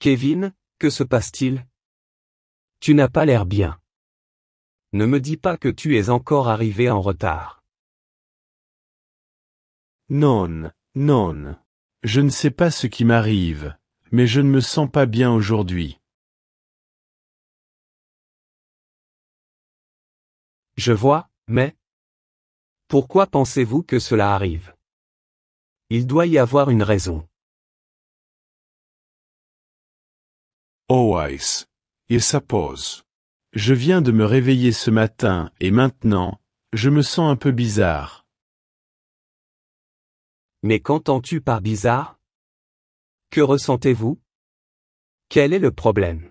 Kevin, que se passe-t-il? Tu n'as pas l'air bien. Ne me dis pas que tu es encore arrivé en retard. Non, non. Je ne sais pas ce qui m'arrive, mais je ne me sens pas bien aujourd'hui. Je vois, mais... Pourquoi pensez-vous que cela arrive? Il doit y avoir une raison. Always. I suppose. Je viens de me réveiller ce matin et maintenant, je me sens un peu bizarre. Mais qu'entends-tu par bizarre? Que ressentez-vous? Quel est le problème?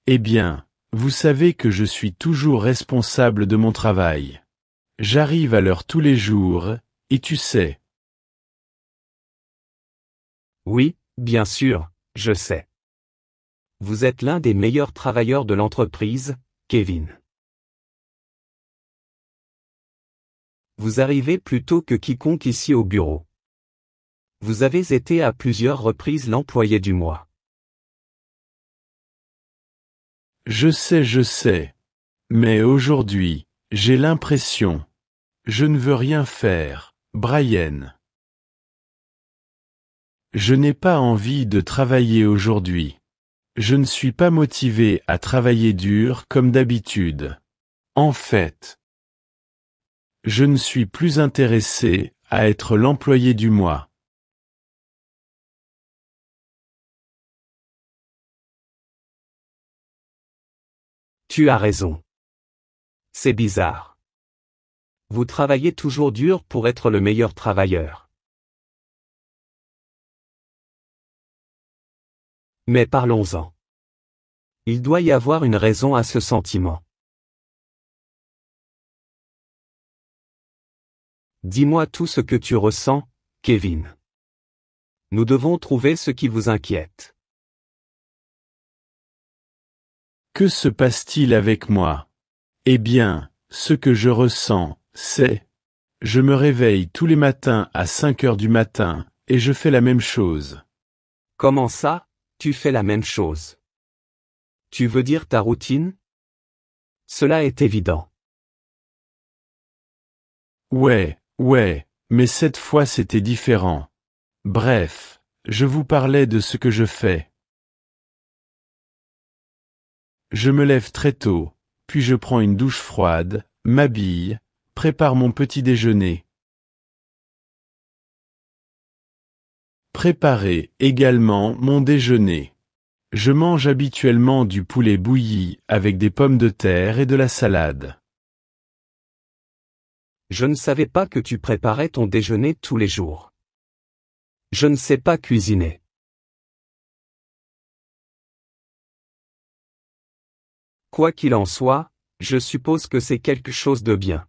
Eh bien, vous savez que je suis toujours responsable de mon travail. J'arrive à l'heure tous les jours, et tu sais. Oui, bien sûr, je sais. Vous êtes l'un des meilleurs travailleurs de l'entreprise, Kevin. Vous arrivez plus tôt que quiconque ici au bureau. Vous avez été à plusieurs reprises l'employé du mois. Je sais. Mais aujourd'hui, j'ai l'impression. Je ne veux rien faire, Brian. Je n'ai pas envie de travailler aujourd'hui. Je ne suis pas motivé à travailler dur comme d'habitude. En fait, je ne suis plus intéressé à être l'employé du mois. Tu as raison. C'est bizarre. Vous travaillez toujours dur pour être le meilleur travailleur. Mais parlons-en. Il doit y avoir une raison à ce sentiment. Dis-moi tout ce que tu ressens, Kevin. Nous devons trouver ce qui vous inquiète. Que se passe-t-il avec moi? Eh bien, ce que je ressens, c'est... Je me réveille tous les matins à 5 heures du matin, et je fais la même chose. Comment ça, tu fais la même chose? Tu veux dire ta routine? Cela est évident. Ouais, mais cette fois c'était différent. Bref, je vous parlais de ce que je fais. Je me lève très tôt, puis je prends une douche froide, m'habille, prépare mon petit déjeuner. Préparer également mon déjeuner. Je mange habituellement du poulet bouilli avec des pommes de terre et de la salade. Je ne savais pas que tu préparais ton déjeuner tous les jours. Je ne sais pas cuisiner. Quoi qu'il en soit, je suppose que c'est quelque chose de bien.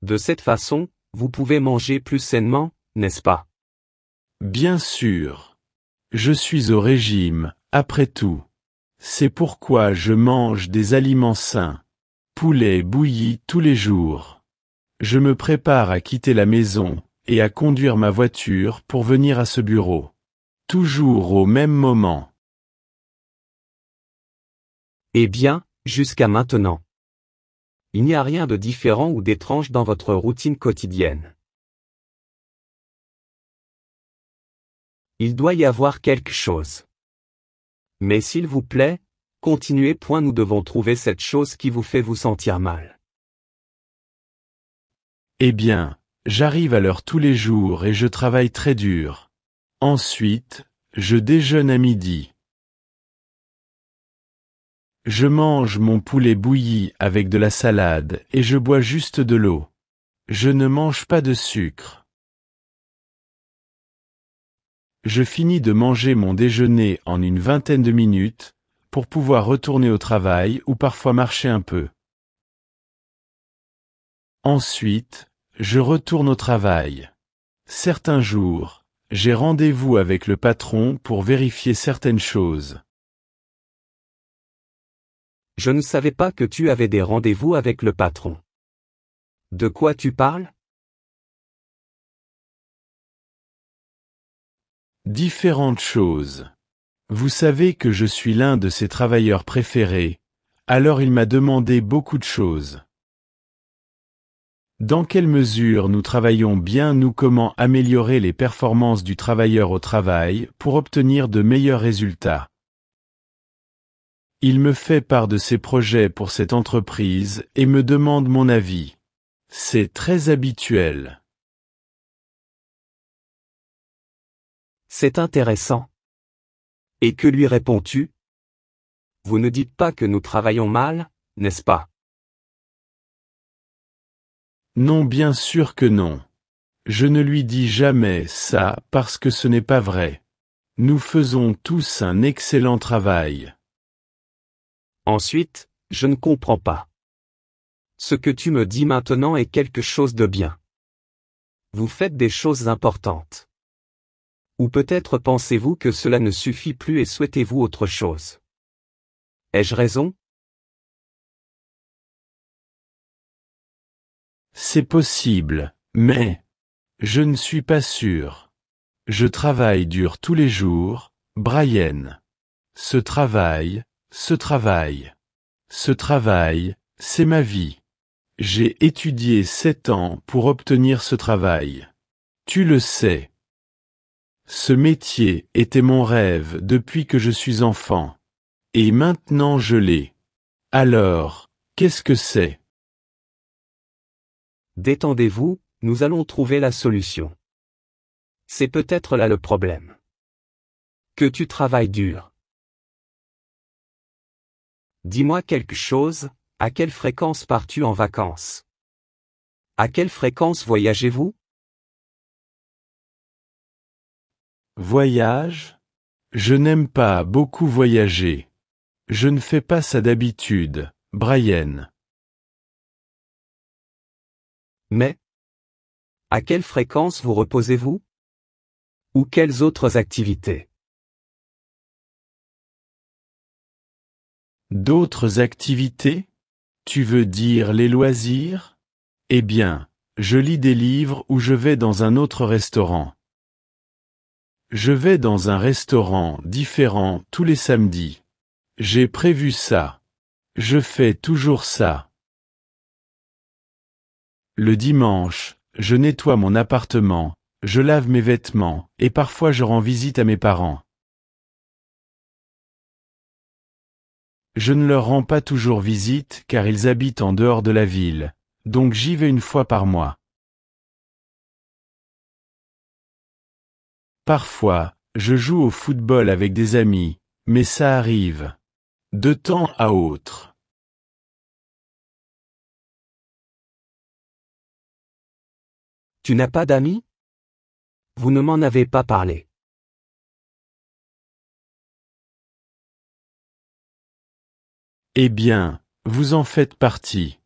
De cette façon, vous pouvez manger plus sainement, n'est-ce pas? Bien sûr. Je suis au régime, après tout. C'est pourquoi je mange des aliments sains. Poulet bouilli tous les jours. Je me prépare à quitter la maison, et à conduire ma voiture pour venir à ce bureau. Toujours au même moment. Eh bien, jusqu'à maintenant. Il n'y a rien de différent ou d'étrange dans votre routine quotidienne. Il doit y avoir quelque chose. Mais s'il vous plaît, continuez. Nous devons trouver cette chose qui vous fait vous sentir mal. Eh bien, j'arrive à l'heure tous les jours et je travaille très dur. Ensuite, je déjeune à midi. Je mange mon poulet bouilli avec de la salade et je bois juste de l'eau. Je ne mange pas de sucre. Je finis de manger mon déjeuner en une vingtaine de minutes, pour pouvoir retourner au travail ou parfois marcher un peu. Ensuite, je retourne au travail. Certains jours, j'ai rendez-vous avec le patron pour vérifier certaines choses. Je ne savais pas que tu avais des rendez-vous avec le patron. De quoi tu parles? Différentes choses. Vous savez que je suis l'un de ses travailleurs préférés, alors il m'a demandé beaucoup de choses. Dans quelle mesure nous travaillons bien ou comment améliorer les performances du travailleur au travail pour obtenir de meilleurs résultats. Il me fait part de ses projets pour cette entreprise et me demande mon avis. C'est très habituel. C'est intéressant. Et que lui réponds-tu? Vous ne dites pas que nous travaillons mal, n'est-ce pas? Non, bien sûr que non. Je ne lui dis jamais ça parce que ce n'est pas vrai. Nous faisons tous un excellent travail. Ensuite, je ne comprends pas. Ce que tu me dis maintenant est quelque chose de bien. Vous faites des choses importantes. Ou peut-être pensez-vous que cela ne suffit plus et souhaitez-vous autre chose? Ai-je raison? C'est possible, mais je ne suis pas sûr. Je travaille dur tous les jours, Brian. Ce travail, c'est ma vie. J'ai étudié 7 ans pour obtenir ce travail. Tu le sais. Ce métier était mon rêve depuis que je suis enfant. Et maintenant je l'ai. Alors, qu'est-ce que c'est? Détendez-vous, nous allons trouver la solution. C'est peut-être là le problème. Que tu travailles dur. Dis-moi quelque chose, à quelle fréquence pars-tu en vacances? À quelle fréquence voyagez-vous? Voyage? Je n'aime pas beaucoup voyager. Je ne fais pas ça d'habitude, Brian. Mais, à quelle fréquence vous reposez-vous? Ou quelles autres activités? D'autres activités? Tu veux dire les loisirs? Eh bien, je lis des livres ou je vais dans un autre restaurant. Je vais dans un restaurant différent tous les samedis. J'ai prévu ça. Je fais toujours ça. Le dimanche, je nettoie mon appartement, je lave mes vêtements, et parfois je rends visite à mes parents. Je ne leur rends pas toujours visite car ils habitent en dehors de la ville, donc j'y vais une fois par mois. Parfois, je joue au football avec des amis, mais ça arrive. De temps à autre. Tu n'as pas d'amis? Vous ne m'en avez pas parlé. Eh bien, vous en faites partie.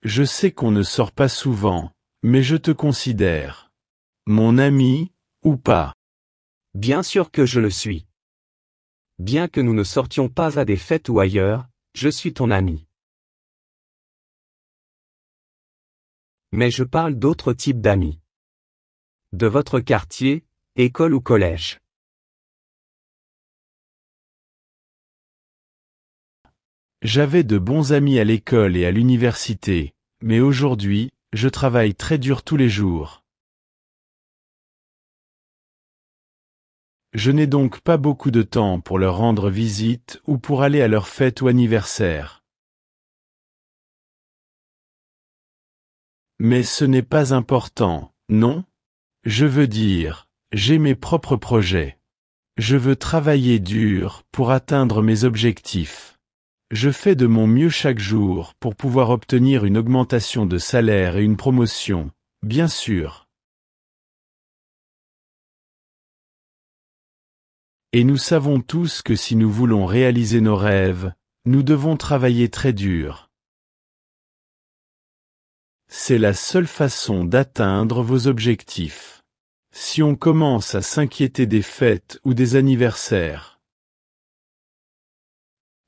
Je sais qu'on ne sort pas souvent, mais je te considère. Mon ami, ou pas. Bien sûr que je le suis. Bien que nous ne sortions pas à des fêtes ou ailleurs, je suis ton ami. Mais je parle d'autres types d'amis. De votre quartier, école ou collège. J'avais de bons amis à l'école et à l'université, mais aujourd'hui, je travaille très dur tous les jours. Je n'ai donc pas beaucoup de temps pour leur rendre visite ou pour aller à leur fête ou anniversaire. Mais ce n'est pas important, non? Je veux dire, j'ai mes propres projets. Je veux travailler dur pour atteindre mes objectifs. Je fais de mon mieux chaque jour pour pouvoir obtenir une augmentation de salaire et une promotion, bien sûr. Et nous savons tous que si nous voulons réaliser nos rêves, nous devons travailler très dur. C'est la seule façon d'atteindre vos objectifs. Si on commence à s'inquiéter des fêtes ou des anniversaires,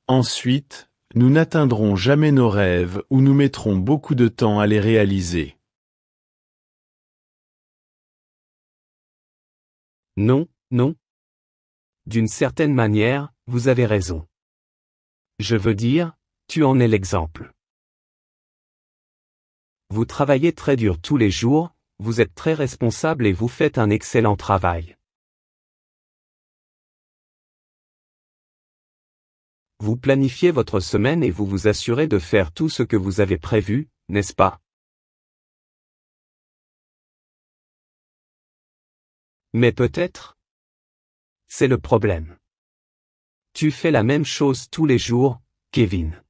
ensuite, nous n'atteindrons jamais nos rêves ou nous mettrons beaucoup de temps à les réaliser. Non, non, D'une certaine manière, vous avez raison. Je veux dire, tu en es l'exemple. Vous travaillez très dur tous les jours, vous êtes très responsable et vous faites un excellent travail. Vous planifiez votre semaine et vous vous assurez de faire tout ce que vous avez prévu, n'est-ce pas? Mais peut-être? C'est le problème. Tu fais la même chose tous les jours, Kevin.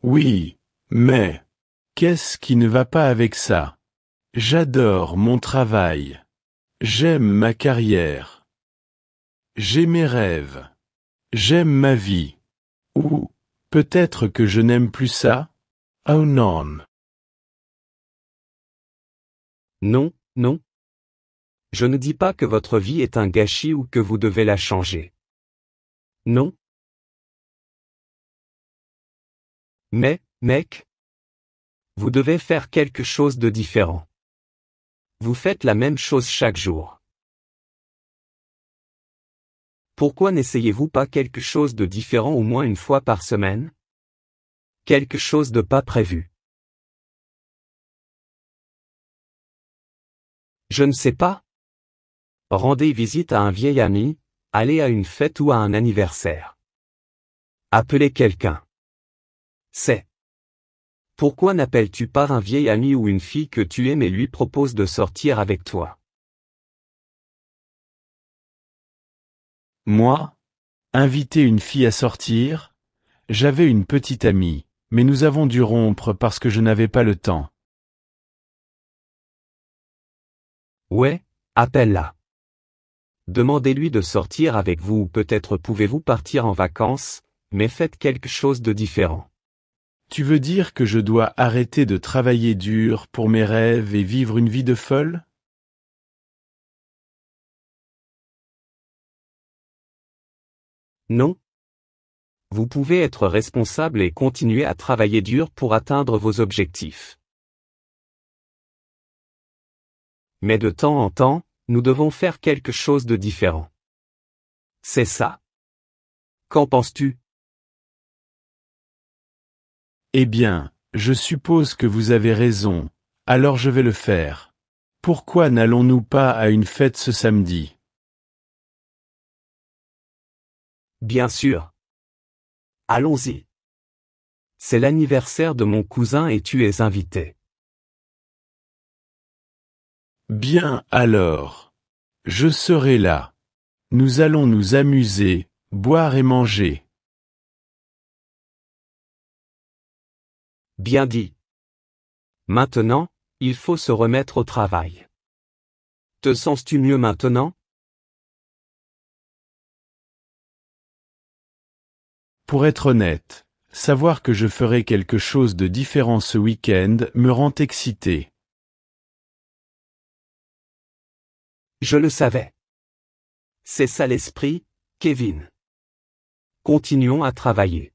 Oui, mais qu'est-ce qui ne va pas avec ça? J'adore mon travail. J'aime ma carrière. J'ai mes rêves. J'aime ma vie. Ou peut-être que je n'aime plus ça? Oh non. Non, non. Je ne dis pas que votre vie est un gâchis ou que vous devez la changer. Non. Mais, mec, vous devez faire quelque chose de différent. Vous faites la même chose chaque jour. Pourquoi n'essayez-vous pas quelque chose de différent au moins une fois par semaine? Quelque chose de pas prévu. Je ne sais pas. Rendez visite à un vieil ami, allez à une fête ou à un anniversaire. Appelez quelqu'un. C'est. Pourquoi n'appelles-tu pas un vieil ami ou une fille que tu aimes et lui proposes de sortir avec toi? Moi? Inviter une fille à sortir? J'avais une petite amie, mais nous avons dû rompre parce que je n'avais pas le temps. Ouais, appelle-la. Demandez-lui de sortir avec vous ou peut-être pouvez-vous partir en vacances, mais faites quelque chose de différent. Tu veux dire que je dois arrêter de travailler dur pour mes rêves et vivre une vie de folle? Non. Vous pouvez être responsable et continuer à travailler dur pour atteindre vos objectifs. Mais de temps en temps, nous devons faire quelque chose de différent. C'est ça. Qu'en penses-tu? Eh bien, je suppose que vous avez raison, alors je vais le faire. Pourquoi n'allons-nous pas à une fête ce samedi? Bien sûr. Allons-y. C'est l'anniversaire de mon cousin et tu es invité. Bien alors. Je serai là. Nous allons nous amuser, boire et manger. Bien dit. Maintenant, il faut se remettre au travail. Te sens-tu mieux maintenant? Pour être honnête, savoir que je ferai quelque chose de différent ce week-end me rend excité. Je le savais. C'est ça l'esprit, Kevin. Continuons à travailler.